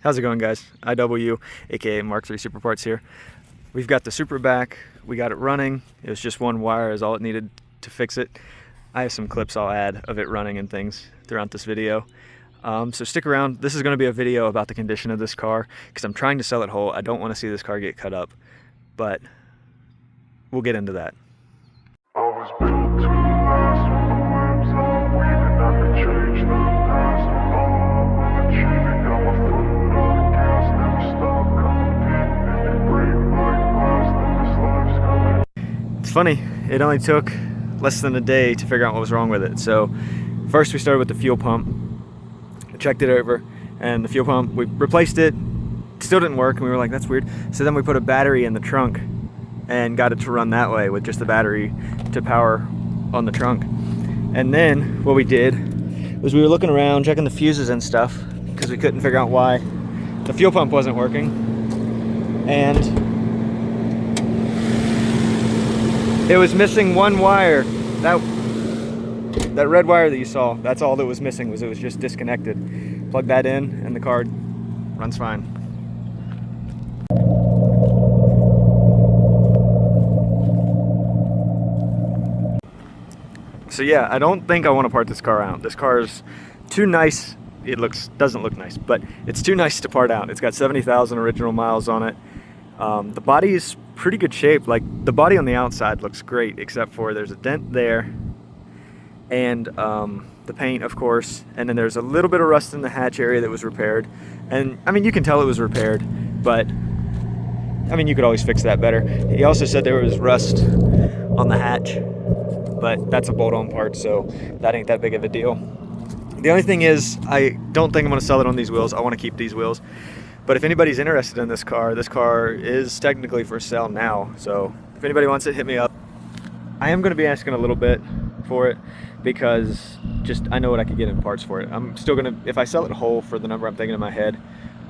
How's it going, guys? IW, aka Mk3 Super Parts here. We've got the Supra back. We got it running. It was just one wire is all it needed to fix it. I have some clips I'll add of it running and things throughout this video. So stick around. This is going to be a video about the condition of this car because I'm trying to sell it whole. I don't want to see this car get cut up, but we'll get into that. I was built to last when the webs are weaving. I could change the past with all I'm achieving. Got my foot on the gas, never stop competing. If you break like glass, then this life's coming. It's funny, it only took less than a day to figure out what was wrong with it. So first we started with the fuel pump. I checked it over, and the fuel pump, we replaced it. It still didn't work, and we were like, that's weird. So then we put a battery in the trunk and got it to run that way with just the battery to power on the trunk. And then what we did was we were looking around, checking the fuses and stuff, because we couldn't figure out why the fuel pump wasn't working. And it was missing one wire. That red wire that you saw, that's all that was missing, was it was just disconnected. Plug that in and the car runs fine. So yeah, I don't think I want to part this car out. This car is too nice. It doesn't look nice, but it's too nice to part out. It's got 70,000 original miles on it. The body is pretty good shape. Like, the body on the outside looks great, except for there's a dent there, and the paint, of course, and then there's a little bit of rust in the hatch area that was repaired. And I mean, you can tell it was repaired, but I mean, you could always fix that better. He also said there was rust on the hatch, but that's a bolt-on part, so that ain't that big of a deal. The only thing is, I don't think I'm gonna sell it on these wheels. I wanna keep these wheels. But if anybody's interested in this car is technically for sale now. So if anybody wants it, hit me up. I am gonna be asking a little bit for it because just, I know what I could get in parts for it. I'm still gonna, if I sell it whole for the number I'm thinking in my head,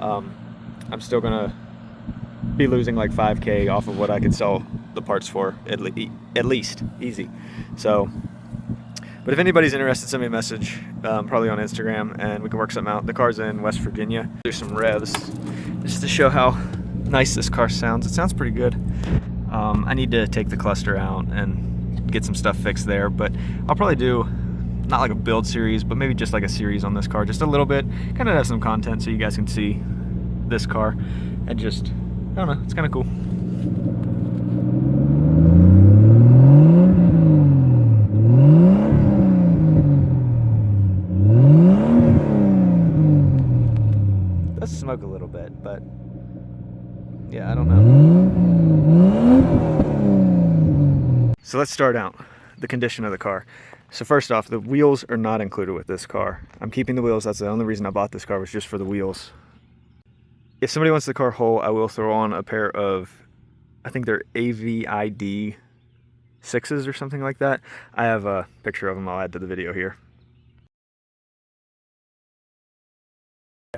I'm still gonna be losing like 5K off of what I could sell the parts for, at least, easy. So, but if anybody's interested, send me a message, probably on Instagram, and we can work something out. The car's in West Virginia. Do some revs just to show how nice this car sounds. It sounds pretty good. I need to take the cluster out and get some stuff fixed there, but I'll probably do not like a build series, but maybe just like a series on this car, just a little bit, kind of have some content so you guys can see this car, and just, I don't know, it's kind of cool. Does smoke a little bit, but yeah, I don't know. So let's start out the condition of the car. So first off, the wheels are not included with this car. I'm keeping the wheels. That's the only reason I bought this car, was just for the wheels. If somebody wants the car whole, I will throw on a pair of, I think they're AVID 6s or something like that. I have a picture of them I'll add to the video here.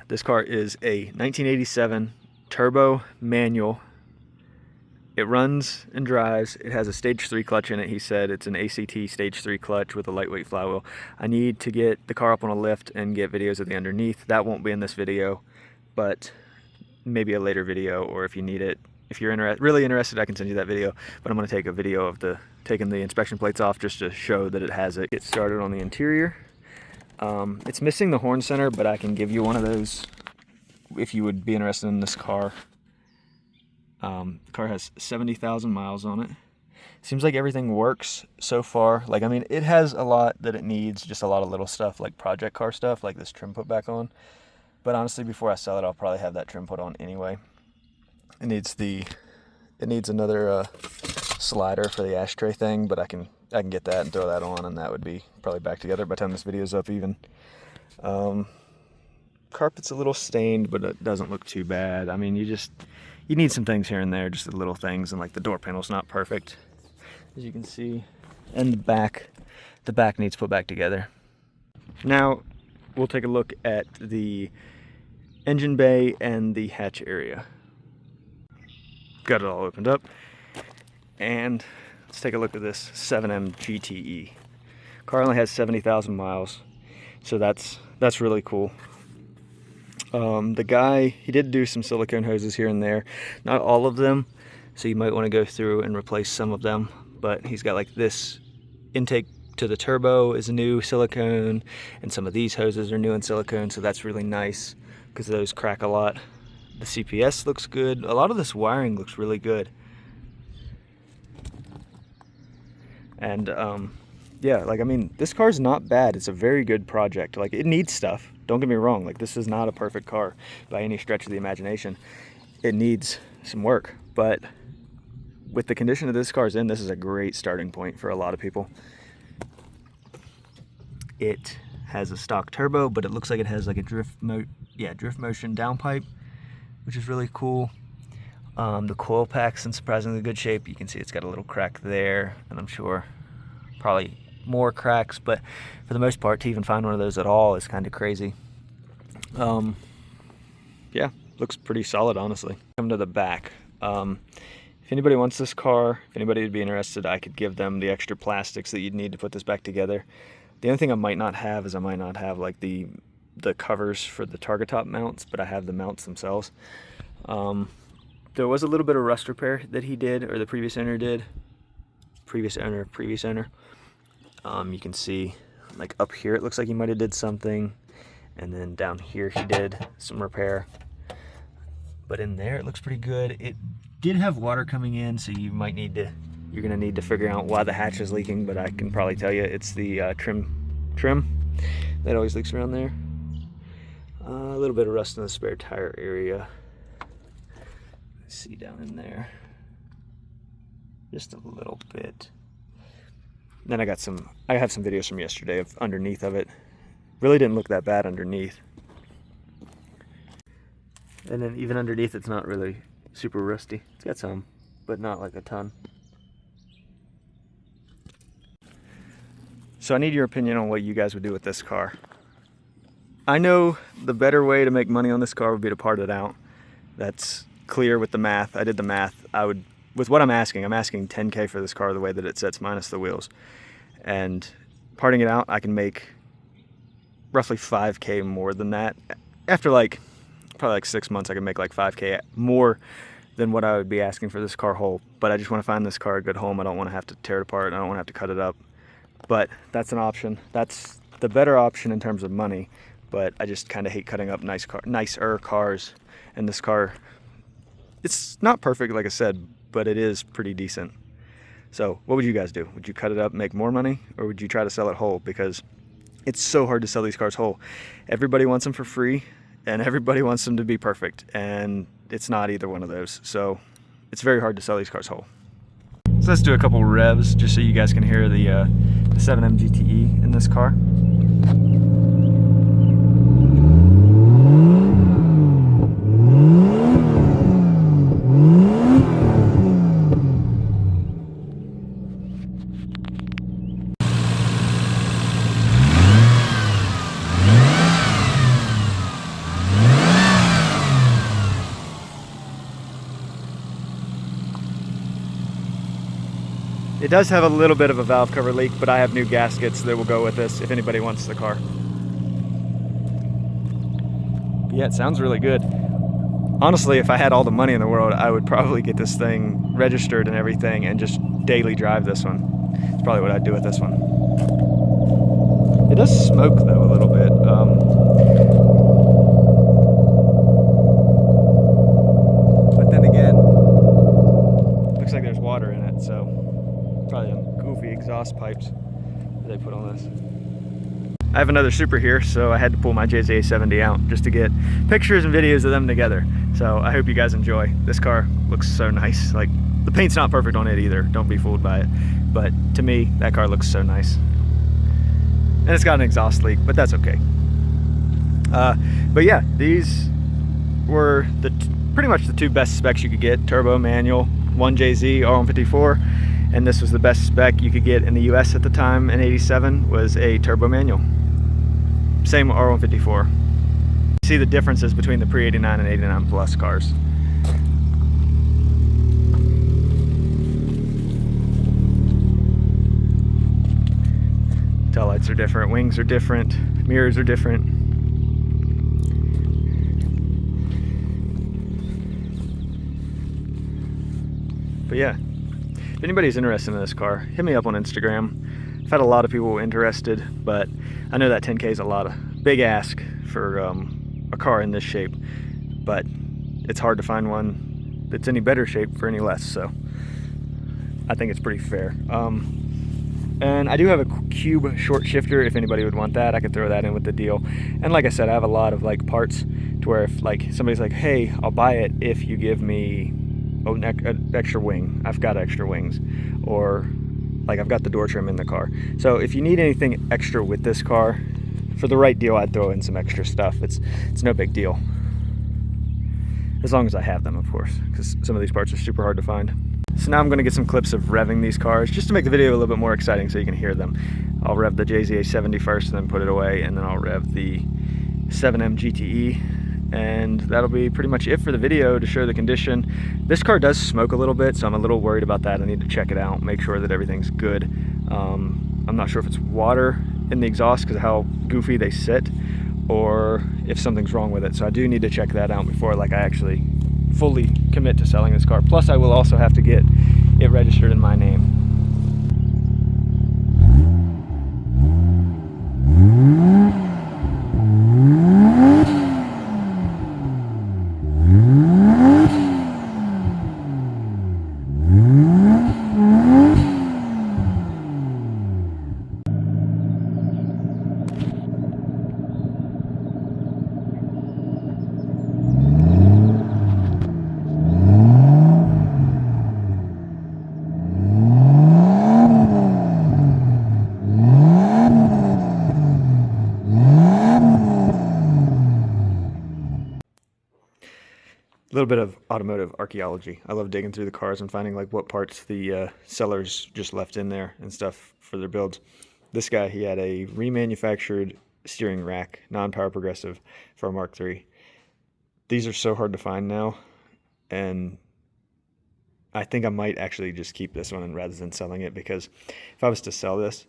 This car is a 1987 turbo manual. It runs and drives. It has a stage 3 clutch in it. He said it's an ACT stage 3 clutch with a lightweight flywheel. I need to get the car up on a lift and get videos of the underneath. That won't be in this video, but maybe a later video, or if you need it, if you're really interested, I can send you that video. But I'm going to take a video of taking the inspection plates off just to show that it has it. Get started on the interior. It's missing the horn center, but I can give you one of those if you would be interested in this car. The car has 70,000 miles on it. Seems like everything works so far. Like, I mean, it has a lot that it needs, just a lot of little stuff, like project car stuff, like this trim put back on. But honestly, before I sell it, I'll probably have that trim put on anyway. It needs another slider for the ashtray thing, but I can get that and throw that on, and that would be probably back together by the time this video's up even. Carpet's a little stained, but it doesn't look too bad. I mean, you need some things here and there, just the little things, and like the door panel's not perfect, as you can see. And the back needs put back together. Now, we'll take a look at the engine bay and the hatch area. Got it all opened up, and let's take a look at this 7M GTE. Car only has 70,000 miles, so that's really cool. The guy, he did do some silicone hoses here and there, not all of them, so you might want to go through and replace some of them, but he's got like this intake to the turbo is new silicone, and some of these hoses are new in silicone, so that's really nice because those crack a lot. The CPS looks good. A lot of this wiring looks really good. And yeah, like, I mean, this car's not bad. It's a very good project. Like, it needs stuff. Don't get me wrong. Like, this is not a perfect car by any stretch of the imagination. It needs some work, but with the condition that this car's in, this is a great starting point for a lot of people. It has a stock turbo, but it looks like it has like a drift motion downpipe, which is really cool. The coil pack's in surprisingly good shape. You can see it's got a little crack there, and I'm sure probably more cracks, but for the most part, to even find one of those at all is kind of crazy. Yeah, looks pretty solid, honestly. Come to the back. If anybody wants this car, if anybody would be interested, I could give them the extra plastics that you'd need to put this back together. The only thing I might not have is I might not have like the covers for the target top mounts, but I have the mounts themselves. There was a little bit of rust repair that he did, or the previous owner did. Previous owner. You can see like up here it looks like he might have did something, and then down here he did some repair. But in there it looks pretty good. It did have water coming in, so you're gonna need to figure out why the hatch is leaking, but I can probably tell you it's the trim that always leaks around there. A little bit of rust in the spare tire area. Let's see down in there. Just a little bit. Then I have some videos from yesterday of underneath of it. Really didn't look that bad underneath. And then even underneath it's not really super rusty. It's got some, but not like a ton. So I need your opinion on what you guys would do with this car. I know the better way to make money on this car would be to part it out. That's clear with the math. I did the math. With what I'm asking $10K for this car the way that it sits minus the wheels. And parting it out, I can make roughly 5K more than that. After probably 6 months, I can make like 5K more than what I would be asking for this car whole. But I just want to find this car a good home. I don't want to have to tear it apart. I don't want to have to cut it up. But that's an option. That's the better option in terms of money. But I just kind of hate cutting up nicer cars. And this car, it's not perfect, like I said, but it is pretty decent. So what would you guys do? Would you cut it up, make more money, or would you try to sell it whole? Because it's so hard to sell these cars whole. Everybody wants them for free, and everybody wants them to be perfect, and it's not either one of those. So it's very hard to sell these cars whole. So let's do a couple revs just so you guys can hear the 7M GTE in this car. It does have a little bit of a valve cover leak, but I have new gaskets that will go with this if anybody wants the car. But yeah, it sounds really good. Honestly, if I had all the money in the world, I would probably get this thing registered and everything and just daily drive this one. It's probably what I'd do with this one. It does smoke though a little bit. But then again, looks like there's water in it, so probably some goofy exhaust pipes that they put on this. I have another Supra here, so I had to pull my JZA70 out just to get pictures and videos of them together. So I hope you guys enjoy. This car looks so nice. Like, the paint's not perfect on it either. Don't be fooled by it. But to me, that car looks so nice. And it's got an exhaust leak, but that's okay. But yeah, these were pretty much the two best specs you could get. Turbo manual, 1JZ R154. And this was the best spec you could get in the US at the time in '87 was a turbo manual. Same R154. See the differences between the pre-89 and 89 Plus cars. Taillights are different, wings are different, mirrors are different. But yeah, if anybody's interested in this car, hit me up on Instagram. I've had a lot of people interested, but I know that 10K is a lot of big ask for a car in this shape, but it's hard to find one that's any better shape for any less, so I think it's pretty fair. And I do have a cube short shifter. If anybody would want that, I could throw that in with the deal. And like I said, I have a lot of like parts to where if like somebody's like, hey, I'll buy it if you give me an extra wing. I've got extra wings, or like I've got the door trim in the car. So if you need anything extra with this car, for the right deal, I'd throw in some extra stuff. It's no big deal, as long as I have them, of course, because some of these parts are super hard to find. So now I'm going to get some clips of revving these cars just to make the video a little bit more exciting so you can hear them. I'll rev the JZA70 first and then put it away, and then I'll rev the 7M GTE, and that'll be pretty much it for the video to show the condition. This car does smoke a little bit, so I'm a little worried about that. I need to check it out, make sure that everything's good. I'm not sure if it's water in the exhaust because of how goofy they sit, or if something's wrong with it. So I do need to check that out before like I actually fully commit to selling this car. Plus I will also have to get it registered in my name. A little bit of automotive archaeology. I love digging through the cars and finding like what parts the sellers just left in there and stuff for their builds. This guy, he had a remanufactured steering rack, non-power progressive, for a Mk3. These are so hard to find now, and I think I might actually just keep this one rather than selling it, because if I was to sell this,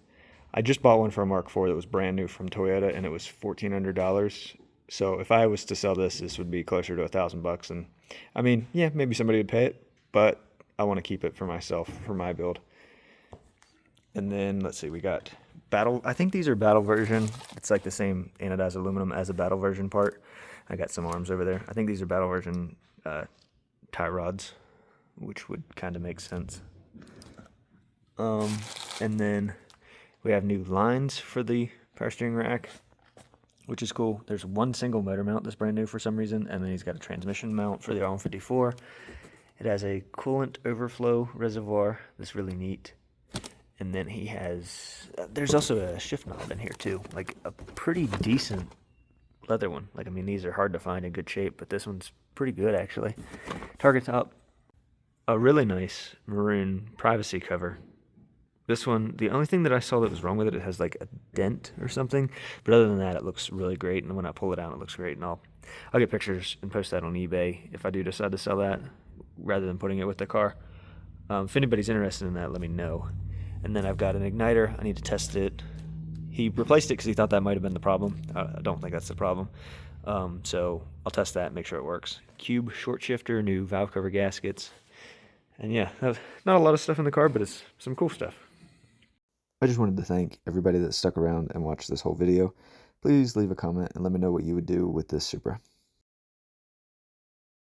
I just bought one for a Mk4 that was brand new from Toyota, and it was $1,400. So if I was to sell this, this would be closer to $1,000. And I mean, yeah, maybe somebody would pay it, but I want to keep it for myself, for my build. And then let's see, we got Battle. I think these are Battle version. It's like the same anodized aluminum as a Battle version part. I got some arms over there. I think these are Battle version tie rods, which would kind of make sense. And then we have new lines for the power steering rack, which is cool. There's one single motor mount that's brand new for some reason, and then he's got a transmission mount for the R154. It has a coolant overflow reservoir that's really neat. And then he has, there's also a shift knob in here too, like a pretty decent leather one. Like, I mean, these are hard to find in good shape, but this one's pretty good actually. Target top, a really nice maroon privacy cover. This one, the only thing that I saw that was wrong with it, it has like a dent or something. But other than that, it looks really great. And when I pull it out, it looks great. And I'll get pictures and post that on eBay if I do decide to sell that, rather than putting it with the car. If anybody's interested in that, let me know. And then I've got an igniter. I need to test it. He replaced it because he thought that might have been the problem. I don't think that's the problem. So I'll test that and make sure it works. Cube short shifter, new valve cover gaskets. And yeah, not a lot of stuff in the car, but it's some cool stuff. I just wanted to thank everybody that stuck around and watched this whole video. Please leave a comment and let me know what you would do with this Supra.